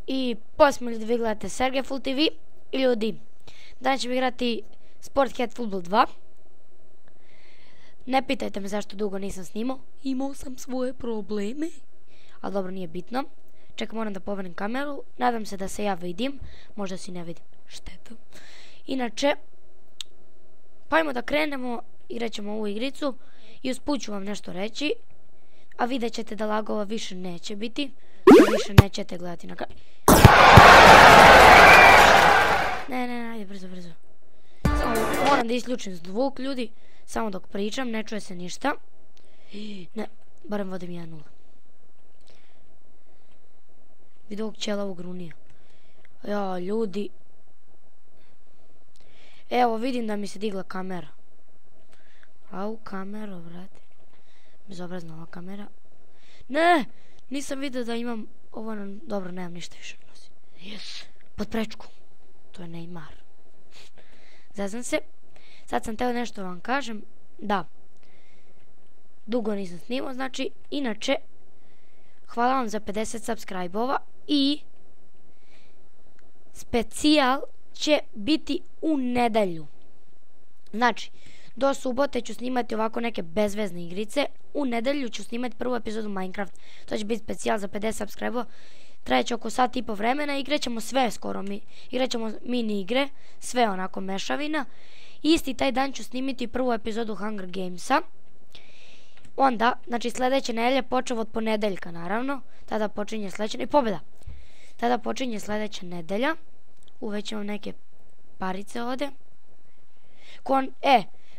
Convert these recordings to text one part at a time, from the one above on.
I poslije ljudi vi gledate Sergej Full TV. I ljudi, danas ćemo igrati Sport Head Football 2. Ne pitajte me zašto dugo nisam snimao. Imao sam svoje probleme. Ali dobro, nije bitno. Čekaj, moram da povrnem kameru. Nadam se da se ja vidim. Možda si ne vidim. Šteta. Inače, pa ajmo da krenemo. Igrat ćemo ovu igricu. I usput ću vam nešto reći. A vidjet ćete da lagova više neće biti. Da više nećete gledati na kameru. Ne, ajde, brzo. Samo moram da isključim zvuk, ljudi. Samo dok pričam, ne čuje se ništa. Ne, barem vodim 1-0. Vidi ovog ćela ovog grunija. Ja, ljudi. Evo, vidim da mi se digla kamera. Au, kamera, brate. Bezobrazna ova kamera. Ne, nisam vidio da imam ovo, dobro, nemam ništa više nosi. Pod prečku. To je Neymar. Zazam se. Sad sam teo nešto vam kažem. Da. Dugo nisam snimao, znači, inače, hvala vam za 50 subscribe-ova i specijal će biti u nedelju. Znači, do subote ću snimati ovako neke bezvezne igrice. U nedelju ću snimati prvu epizodu Minecraft. To će biti specijal za 50 subscribe-ova. Trajeće oko sat i po vremena. Igrećemo sve skoro. Igrećemo mini igre. Sve onako mešavina. Isti taj dan ću snimiti prvu epizodu Hunger Gamesa. Onda, znači sljedeće nedelje, počeo od ponedeljka naravno. Tada počinje sljedeća i pobjeda. Tada počinje sljedeća nedelja. Uveć imam neke parice ovdje.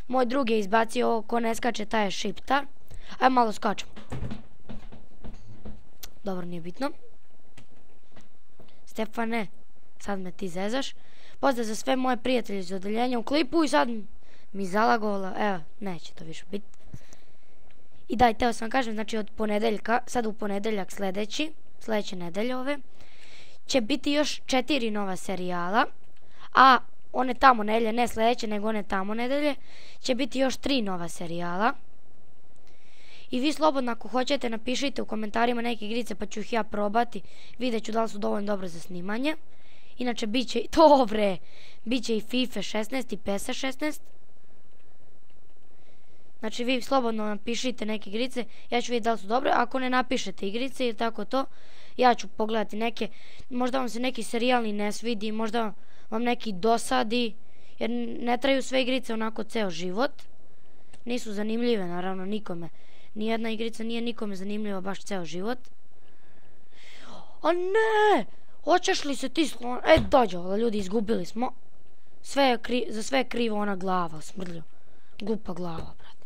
Moj drug je izbacio ovo, ko ne skače taj je šiptar. Ajmo malo skačemo. Dobro, nije bitno. Stefane, sad me ti zezaš. Pozdrav za sve moje prijatelje iz odeljenja u klipu i sad mi zalagovala. Evo, neće to više biti. I daj, teo sam kažem, znači od ponedeljka, sad u ponedeljak sljedeće nedelje ove, će biti još 4 nova serijala, a one tamo nedelje, ne sljedeće, nego one tamo nedelje, će biti još 3 nova serijala. I vi slobodno ako hoćete napišite u komentarima neke igrice pa ću ih ja probati, vidjet ću da li su dovoljno dobro za snimanje. Inače bit će i FIFA 16 i PES 16. Znači vi slobodno napišite neke igrice, ja ću vidjeti da li su dobre. Ako ne napišete igrice i tako to, ja ću pogledati neke. Možda vam se neki serijalni ne svidi, možda vam neki dosadi, jer ne traju sve igrice onako ceo život. Nisu zanimljive naravno nikome. Nijedna igrica nije nikome zanimljiva baš ceo život. A ne! Hoćeš li se ti slon... dođe, ljudi, izgubili smo. Za sve je krivo ona glava, smrljo. Glupa glava, brate.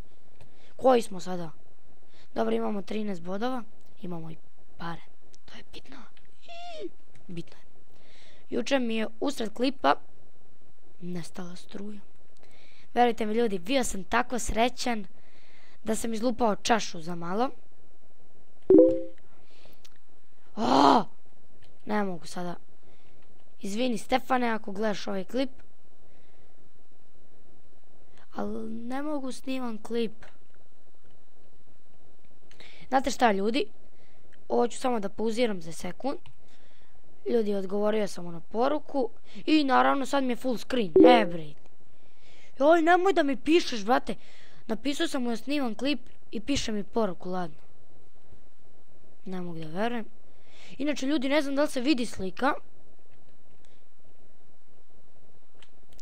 Koji smo sada? Dobro, imamo 13 bodova. Imamo i pare. To je bitno. Bitno je. Juče mi je usred klipa nestala struja. Verujte mi, ljudi, bio sam tako srećan da sam izlupao čašu za malo. Ne mogu sada. Izvini, Stefane, ako gledaš ovaj klip. Ali ne mogu snimam klip. Znate šta, ljudi? Ovo ću samo da pauziram za sekund. Ljudi, odgovorio sam na poruku. I naravno sad mi je full screen. Bre. Joj, nemoj da mi pišeš, brate. Napisao sam mu da snimam klip i piše mi poruku, ladno. Ne mogu da verujem. Inače, ljudi, ne znam da li se vidi slika.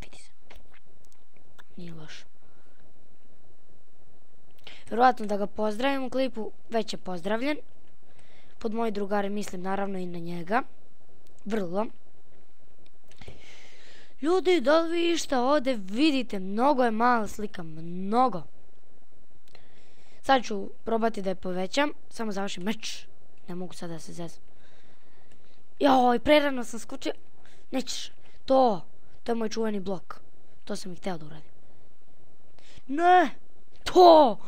Vidi se. Nije loš. Vjerovatno da ga pozdravim u klipu. Već je pozdravljen. Pod moji drugari mislim naravno i na njega. Vrlo. Ljudi, da li vi išta ovdje vidite? Mnogo je mala slika. Mnogo. Sad ću probati da je povećam. Samo završim meč. Ne mogu sad da se zezam. Joj, prerano sam skočio. Nećeš. To je moj čuveni blok. To sam i htio da uradim. Ne. To.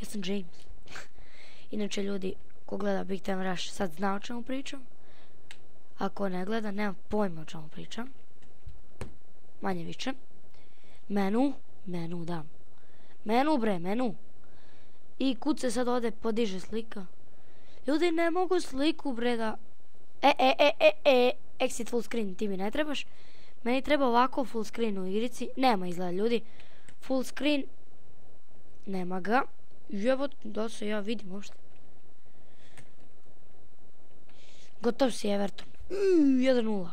Ja sam James. Inače, ljudi, ko gleda Big Time Rush sad zna o čemu pričam. Ako ne gleda, nema pojma o čemu pričam. Manje više. Menu, da. Menu. I kud se sad ovdje podiže slika. Ljudi, ne mogu sliku, bre, da... Exit full screen, ti mi ne trebaš. Meni treba ovako full screen u igrici. Nema izgleda ljudi. Full screen. Nema ga. Evo, da se ja vidim uopšte. Gotov si Everton. 1-0.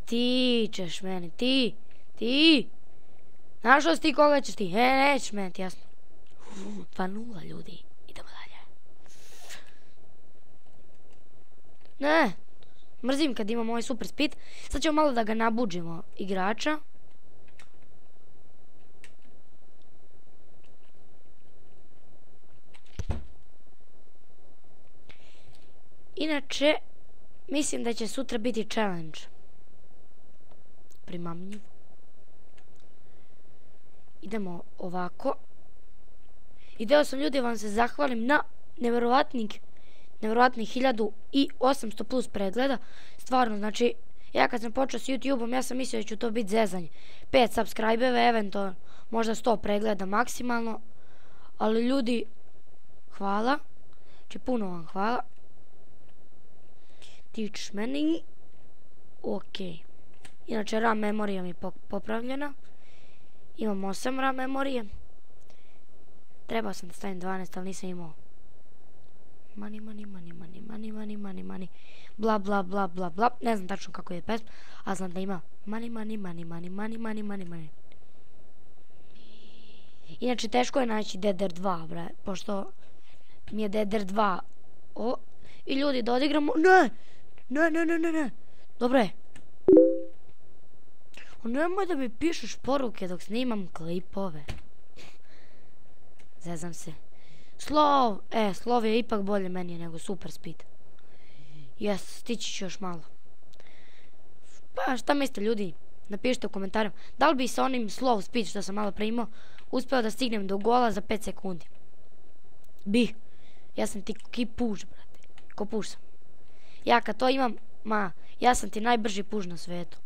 Ti ćeš meni, ti. Našao si ti koga ćeš ti? Nećeš meni, jasno. 2-0 ljudi, idemo dalje. Ne, mrzim kad imamo ovaj super speed. Sad ćemo malo da ga nabuđimo igrača. Inače, mislim da će sutra biti challenge. Primamljivo. Idemo ovako. I htio sam ljudi vam se zahvalim na nevjerovatnih 1800 plus pregleda. Stvarno, znači, ja kad sam počeo s YouTube-om, ja sam mislio da ću to biti zezanje. 5 subscribe-eve, eventualno, možda 100 pregleda maksimalno. Ali ljudi, hvala. Znači, puno vam hvala. Tičeš meni. Ok. Inače, RAM memorija mi je popravljena. Imam 8 RAM memorije. Trebao sam da stavim 12, ali nisam imao. Money. Bla, bla, bla, bla, bla. Ne znam tačno kako je pesma, a znam da ima money. Inače, teško je naći DDR2, bre, pošto mi je DDR2. I ljudi, da odigramo... Ne. Dobro je. Nemoj da mi pišeš poruke dok snimam klipove. Zezam se. Slov je ipak bolje meni nego super speed. Jes, stići ću još malo. Pa šta mislite ljudi? Napišite u komentarima. Da li bi sa onim slow speed što sam malo pre imao uspeo da stignem do gola za 5 sekundi? Bi. Ja sam ti puž, brate. Ko puž sam. Ja kad to imam, ja sam ti najbrži puž na svetu.